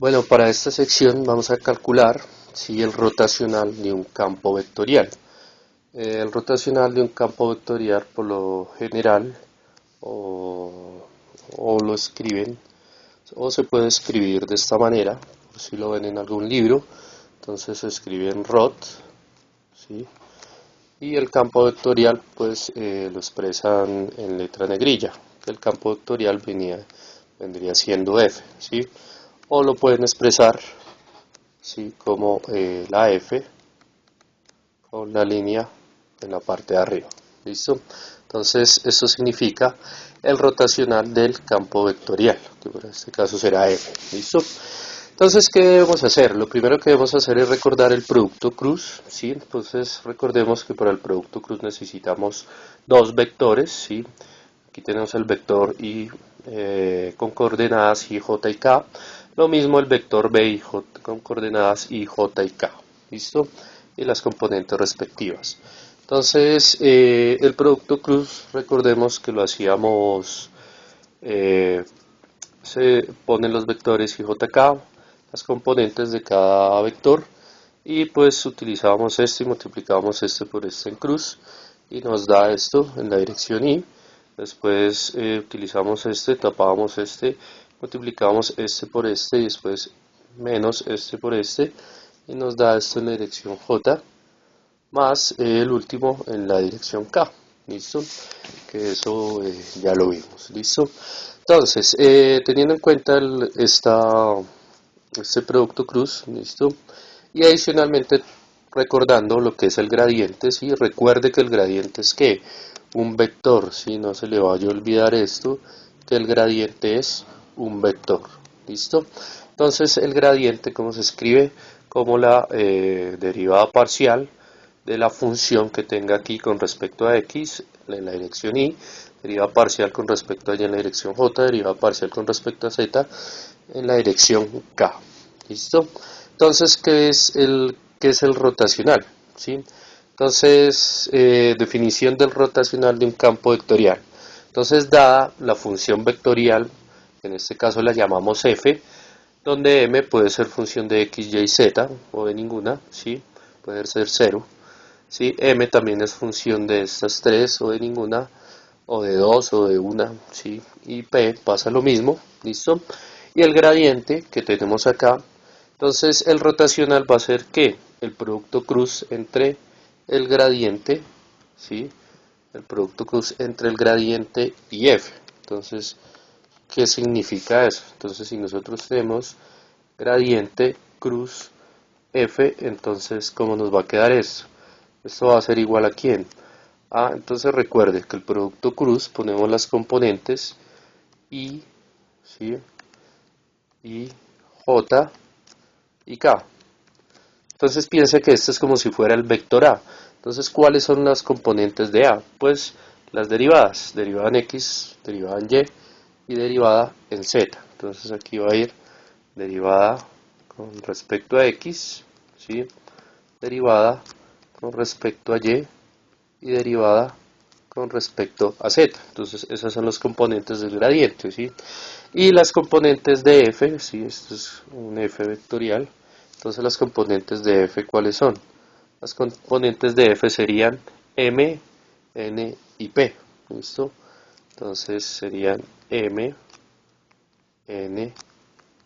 Bueno, para esta sección vamos a calcular si el rotacional de un campo vectorial. El rotacional de un campo vectorial por lo general o, o lo escriben o se puede escribir de esta manera, por si lo ven en algún libro. Entonces se escribe en rot, ¿sí? Y el campo vectorial pues lo expresan en letra negrilla. El campo vectorial vendría siendo f, ¿sí? O lo pueden expresar, ¿sí? Como la f con la línea en la parte de arriba. ¿Listo? Entonces esto significa el rotacional del campo vectorial, que en este caso será f. ¿Listo? Entonces, ¿qué debemos hacer? Lo primero que debemos hacer es recordar el producto cruz, ¿sí? Entonces, recordemos que para el producto cruz necesitamos dos vectores, ¿sí? Aquí tenemos el vector y con coordenadas i, j y k. Lo mismo el vector b y j con coordenadas i, j y k. ¿Listo? Y las componentes respectivas. Entonces, el producto cruz, recordemos que lo hacíamos, se ponen los vectores i, j, k, las componentes de cada vector, y pues utilizamos este y multiplicamos este por este en cruz, y nos da esto en la dirección y. Después utilizamos este, tapábamos este, multiplicamos este por este y después menos este por este y nos da esto en la dirección J más el último en la dirección K. ¿Listo? Que eso ya lo vimos. ¿Listo? Entonces, teniendo en cuenta este producto cruz, ¿listo? Y adicionalmente recordando lo que es el gradiente, ¿sí? Recuerde que el gradiente es que un vector, ¿sí? No se le vaya a olvidar esto, que el gradiente es un vector. ¿Listo? Entonces el gradiente, ¿cómo se escribe? Como la derivada parcial de la función que tenga aquí con respecto a x en la dirección y, derivada parcial con respecto a y en la dirección j, derivada parcial con respecto a z en la dirección k. ¿Listo? Entonces, qué es el rotacional? ¿Sí? Entonces, definición del rotacional de un campo vectorial. Entonces, dada la función vectorial, en este caso la llamamos f, donde m puede ser función de x, y, z, o de ninguna, ¿sí? Puede ser 0. ¿Sí? M también es función de estas tres, o de ninguna, o de dos, o de una, ¿sí? Y P pasa lo mismo, ¿listo? Y el gradiente que tenemos acá, entonces el rotacional va a ser ¿qué? El producto cruz entre el gradiente, ¿sí? El producto cruz entre el gradiente y F. Entonces, ¿qué significa eso? Entonces, si nosotros tenemos gradiente cruz F, entonces, ¿cómo nos va a quedar esto? Esto va a ser igual a ¿quién? Entonces recuerde que el producto cruz ponemos las componentes I, ¿sí? I, J y K. Entonces piense que esto es como si fuera el vector A. Entonces, ¿cuáles son las componentes de A? Pues las derivadas, derivada en X, derivada en Y y derivada en Z. Entonces aquí va a ir derivada con respecto a X, ¿sí? Derivada con respecto a y derivada con respecto a z. Entonces esas son los componentes del gradiente, ¿sí? Y las componentes de f, ¿sí? Esto es un f vectorial. Entonces las componentes de f, ¿cuáles son? Las componentes de f serían m, n y p. ¿Listo? Entonces serían m, n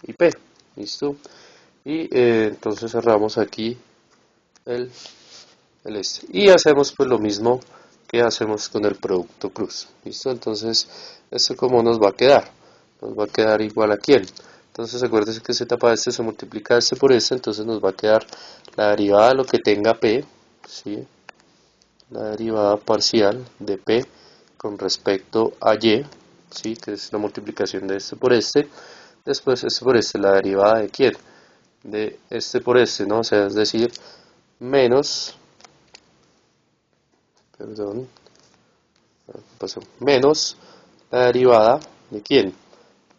y p. ¿Listo? Y entonces cerramos aquí el este. Y hacemos pues lo mismo que hacemos con el producto cruz. ¿Listo? Entonces, ¿esto cómo nos va a quedar? Nos va a quedar igual a quién. Entonces, acuérdense que z para este se multiplica este por este, entonces nos va a quedar la derivada de lo que tenga p, ¿sí? La derivada parcial de p con respecto a y, ¿sí? Que es la multiplicación de este por este. Después, este por este, la derivada de quién? De este por este, ¿no? O sea, es decir, menos, perdón, pasó, menos la derivada de quién,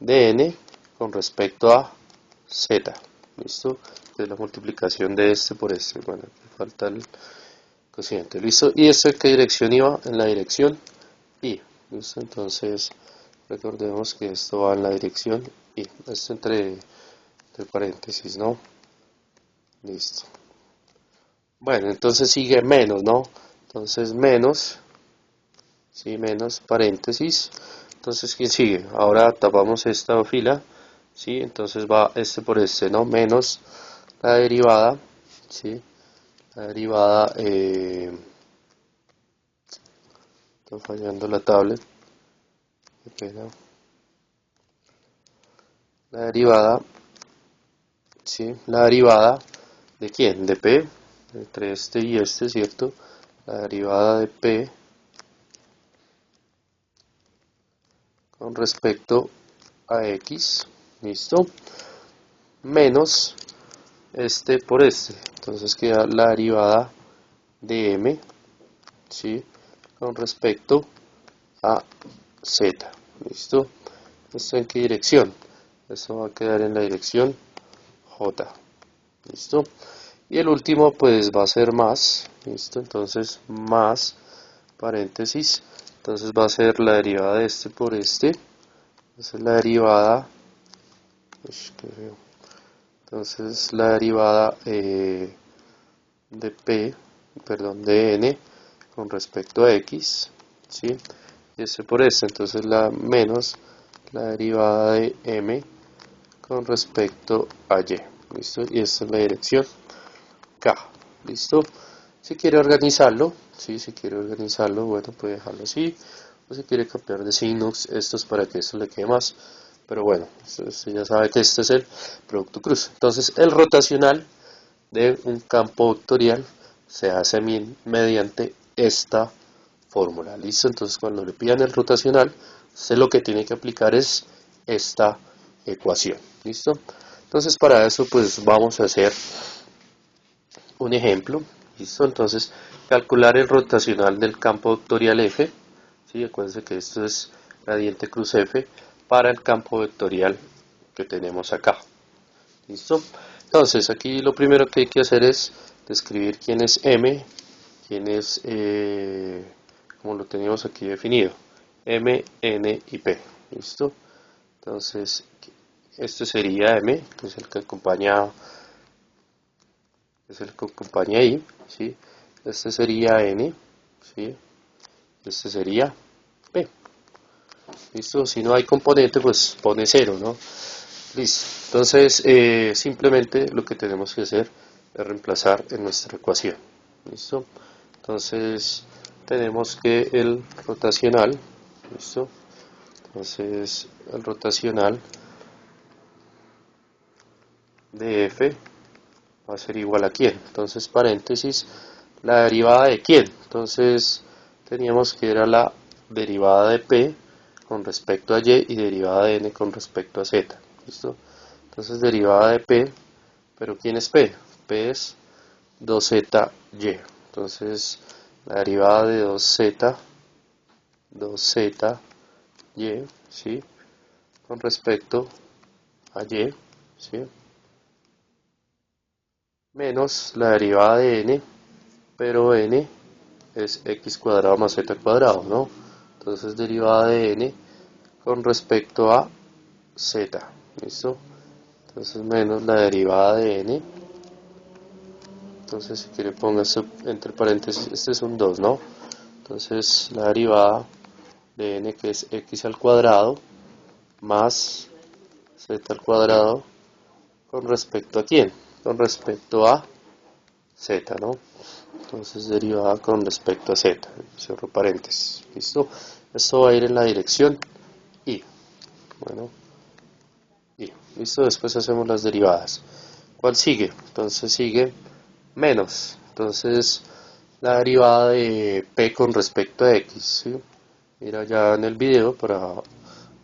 de n con respecto a z. ¿Listo? Es la multiplicación de este por este. Bueno, falta el cociente. ¿Listo? ¿Y esto en qué dirección iba? En la dirección y. ¿Listo? Entonces, recordemos que esto va en la dirección y. Esto entre entre paréntesis, ¿no? Listo. Bueno, entonces sigue menos, ¿no? Entonces menos, sí, menos paréntesis. Entonces, ¿quién sigue? Ahora tapamos esta fila, sí, entonces va este por este, ¿no? Menos la derivada, sí, la derivada, está fallando la tablet, qué pena. La derivada, sí, la derivada ¿de quién? De P, entre este y este, ¿cierto? La derivada de P con respecto a X, ¿listo? Menos este por este, entonces queda la derivada de M, ¿sí? Con respecto a Z, ¿listo? ¿Esto en qué dirección? Esto va a quedar en la dirección J, ¿listo? Y el último pues va a ser más, ¿listo? Entonces más paréntesis, entonces va a ser la derivada de este por este, esa es la derivada, entonces la derivada de P, perdón, de N con respecto a X, ¿sí? Y este por este, entonces la menos la derivada de M con respecto a Y, ¿listo? Y esta es la dirección K, ¿listo? Si quiere organizarlo, ¿sí? Si quiere organizarlo, bueno, puede dejarlo así, o si quiere cambiar de signos, esto es para que esto le quede más, pero bueno, usted ya sabe que este es el producto cruz. Entonces, el rotacional de un campo vectorial se hace mediante esta fórmula, ¿listo? Entonces, cuando le pidan el rotacional, usted lo que tiene que aplicar es esta ecuación, ¿listo? Entonces, para eso, pues vamos a hacer un ejemplo, ¿listo? Entonces, calcular el rotacional del campo vectorial F, ¿sí? Acuérdense que esto es gradiente cruz F para el campo vectorial que tenemos acá, ¿listo? Entonces, aquí lo primero que hay que hacer es describir quién es M, quién es, como lo teníamos aquí definido, M, N y P, ¿listo? Entonces, este sería M, que es el que acompaña ahí, ¿sí? Este sería N, ¿sí? Este sería P. ¿Listo? Si no hay componente, pues pone 0, ¿no? Listo. Entonces, simplemente lo que tenemos que hacer es reemplazar en nuestra ecuación. ¿Listo? Entonces, tenemos que el rotacional, ¿listo? Entonces, el rotacional de F va a ser igual a quién. Entonces, paréntesis, la derivada de quién. Entonces, teníamos que era la derivada de P con respecto a Y y derivada de N con respecto a Z. ¿Listo? Entonces, derivada de P, pero ¿quién es P? P es 2ZY. Entonces, la derivada de 2ZY, ¿sí? Con respecto a Y, ¿sí? Menos la derivada de N, pero N es x cuadrado más z cuadrado, ¿no? Entonces derivada de N con respecto a z, ¿listo? Entonces menos la derivada de N, entonces si quiere ponga esto entre paréntesis, este es un 2, ¿no? Entonces la derivada de N, que es x al cuadrado, más z al cuadrado, ¿con respecto a quién? Con respecto a z, ¿no? Entonces derivada con respecto a z, cierro paréntesis, ¿listo? Esto va a ir en la dirección y, bueno, y, ¿listo? Después hacemos las derivadas. ¿Cuál sigue? Entonces sigue menos, entonces la derivada de p con respecto a x, ¿sí? Mira ya en el video para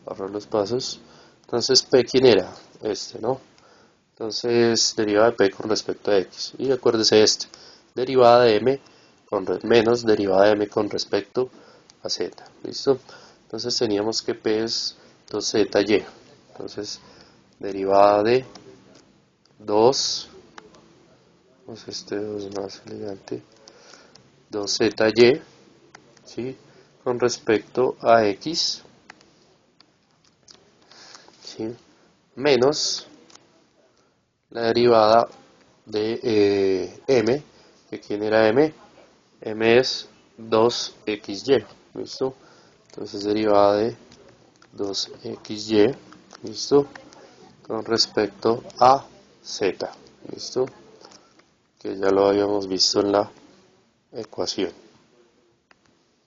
ahorrar los pasos. Entonces p, ¿quién era? Este, ¿no? Entonces derivada de p con respecto a x, y acuérdese este, derivada de m menos derivada de m con respecto a z, ¿listo? Entonces teníamos que p es 2zy, entonces derivada de 2, pues este 2 más elegante, 2zy, ¿sí? Con respecto a x, ¿sí? Menos la derivada de m, que quién era m, m es 2xy, ¿listo? Entonces derivada de 2xy, ¿listo? Con respecto a z, ¿listo? Que ya lo habíamos visto en la ecuación.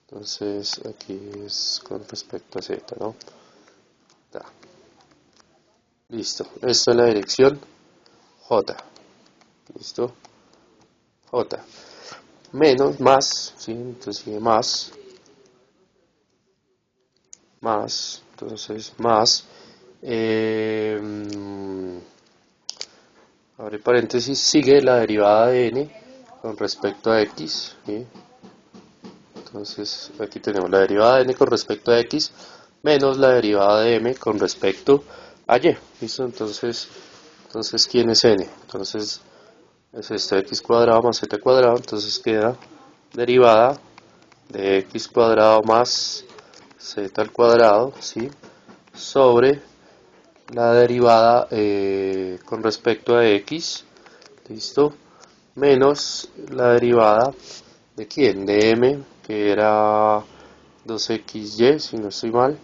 Entonces aquí es con respecto a z, ¿no? Da. Listo, esto es la dirección j, ¿listo? J, menos, más, ¿sí? Entonces sigue más, entonces más, abre paréntesis, sigue la derivada de n con respecto a x, ¿sí? Entonces aquí tenemos la derivada de n con respecto a x menos la derivada de m con respecto a y, ¿listo? Entonces ¿quién es n? Entonces es esto, x cuadrado más z cuadrado, entonces queda derivada de x cuadrado más z al cuadrado, ¿sí? Sobre la derivada con respecto a x, ¿listo? Menos la derivada de quién, de m, que era 2xy, si no estoy mal,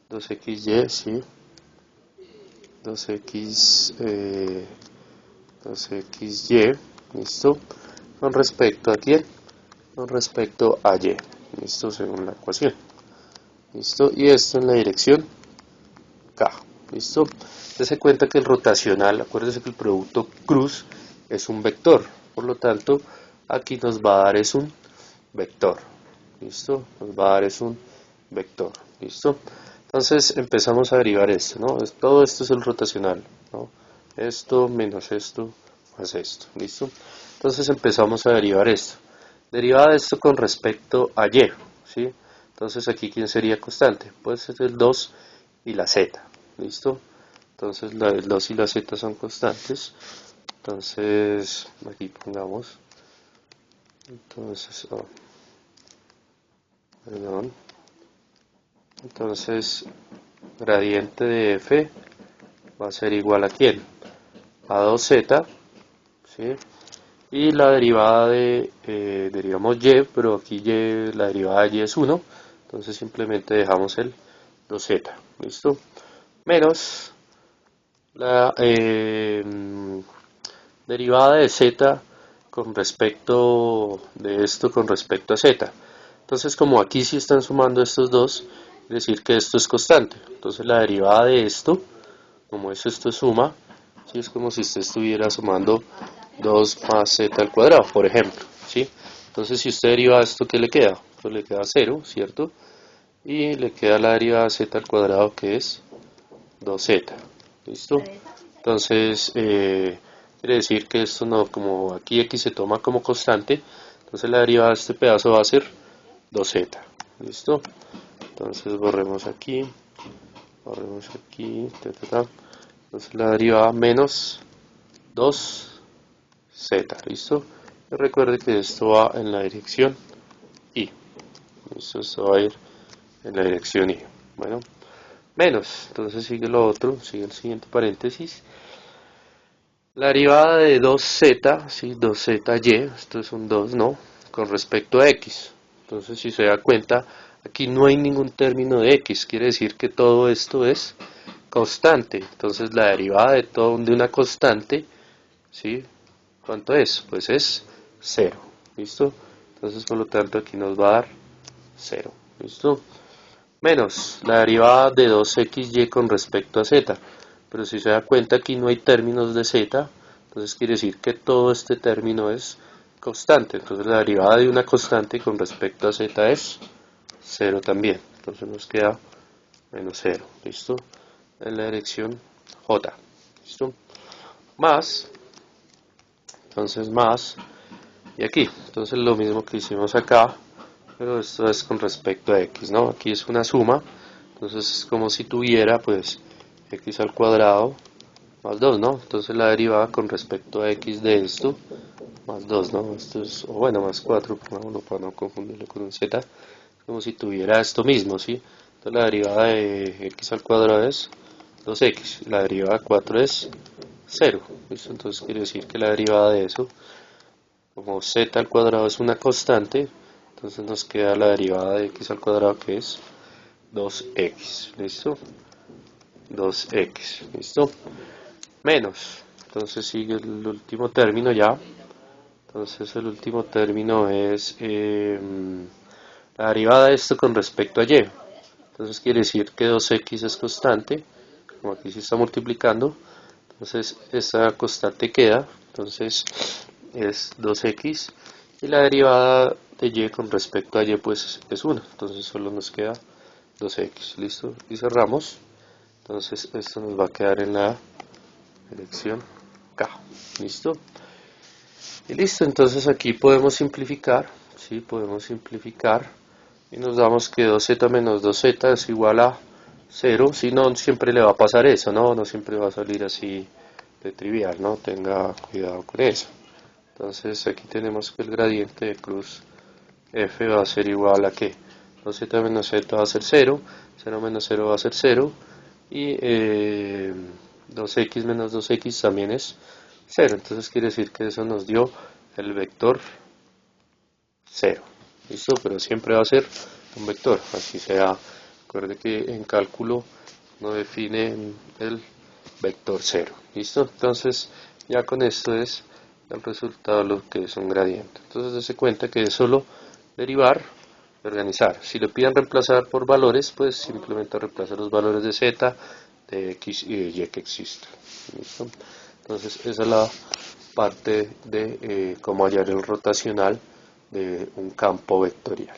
2xy, sí, 2xy, ¿listo? Con respecto a quién, con respecto a y, ¿listo? Según la ecuación, ¿listo? Y esto en la dirección k, ¿listo? Dese cuenta que el rotacional, acuérdese que el producto cruz es un vector, por lo tanto, aquí nos va a dar es un vector, ¿listo? Nos va a dar es un vector, ¿listo? Entonces empezamos a derivar esto, ¿no? Todo esto es el rotacional, ¿no? Esto menos esto más esto, ¿listo? Entonces empezamos a derivar esto. Derivada de esto con respecto a y, ¿sí? Entonces aquí ¿quién sería constante? Pues es el 2 y la z, ¿listo? Entonces el 2 y la z son constantes. Entonces aquí pongamos, entonces, perdón, entonces gradiente de f va a ser igual a ¿quién? A 2z, ¿sí? Y la derivada de, derivamos y, pero aquí y, la derivada de y es 1, entonces simplemente dejamos el 2z, ¿listo? Menos la derivada de z con respecto de esto con respecto a z. Entonces como aquí sí están sumando estos dos, es decir que esto es constante. Entonces la derivada de esto, como esto es suma, ¿sí? Es como si usted estuviera sumando 2 más z al cuadrado, por ejemplo, ¿sí? Entonces si usted deriva esto, ¿qué le queda? Pues le queda 0, ¿cierto? Y le queda la derivada de z al cuadrado que es 2z, ¿listo? Entonces quiere decir que esto no, como aquí x se toma como constante, entonces la derivada de este pedazo va a ser 2z, ¿listo? Entonces borremos aquí, entonces la derivada menos 2z, ¿listo? Y recuerde que esto va en la dirección y, ¿listo? Esto va a ir en la dirección y, bueno, menos, entonces sigue lo otro, sigue el siguiente paréntesis. La derivada de 2z, ¿sí? 2zy, esto es un 2, ¿no? Con respecto a x. Entonces, si se da cuenta, aquí no hay ningún término de x, quiere decir que todo esto es constante. Entonces, la derivada de todo de una constante, ¿sí? ¿Cuánto es? Pues es 0, ¿listo? Entonces, por lo tanto, aquí nos va a dar 0, ¿listo? Menos la derivada de 2xy con respecto a z. Pero si se da cuenta aquí no hay términos de z, entonces quiere decir que todo este término es constante. Entonces la derivada de una constante con respecto a z es 0 también. Entonces nos queda menos 0. ¿Listo? En la dirección j. ¿Listo? Más. Entonces más. Y aquí. Entonces lo mismo que hicimos acá. Pero esto es con respecto a x, ¿no? Aquí es una suma. Entonces es como si tuviera pues x al cuadrado más 2, ¿no? Entonces la derivada con respecto a x de esto, más 2, ¿no? Esto es, o bueno, más 4, pongámoslo para no confundirlo con un z, como si tuviera esto mismo, ¿sí? Entonces la derivada de x al cuadrado es 2x, la derivada de 4 es 0, ¿listo? Entonces quiere decir que la derivada de eso, como z al cuadrado es una constante, entonces nos queda la derivada de x al cuadrado que es 2x, ¿listo? 2x, ¿listo? Menos, entonces sigue el último término ya, entonces el último término es la derivada de esto con respecto a y, entonces quiere decir que 2x es constante, como aquí se está multiplicando, entonces esta constante queda, entonces es 2x y la derivada de y con respecto a y pues es 1, entonces solo nos queda 2x, listo, y cerramos, entonces esto nos va a quedar en la elección K, listo, y listo, entonces aquí podemos simplificar, ¿sí? Podemos simplificar y nos damos que 2z menos 2z es igual a 0, si no siempre le va a pasar eso, no siempre va a salir así de trivial, ¿no? Tenga cuidado con eso. Entonces aquí tenemos que el gradiente de cruz f va a ser igual a que 2z menos z va a ser 0, 0 menos 0 va a ser 0 y 2x menos 2x también es 0. Entonces quiere decir que eso nos dio el vector 0. ¿Listo? Pero siempre va a ser un vector, así sea. Recuerde que en cálculo no define el vector 0. ¿Listo? Entonces ya con esto es el resultado de lo que es un gradiente. Entonces dése cuenta que es solo derivar y organizar. Si le piden reemplazar por valores, pues simplemente reemplaza los valores de z, de x y de y que existen. ¿Listo? Entonces esa es la parte de cómo hallar el rotacional de un campo vectorial.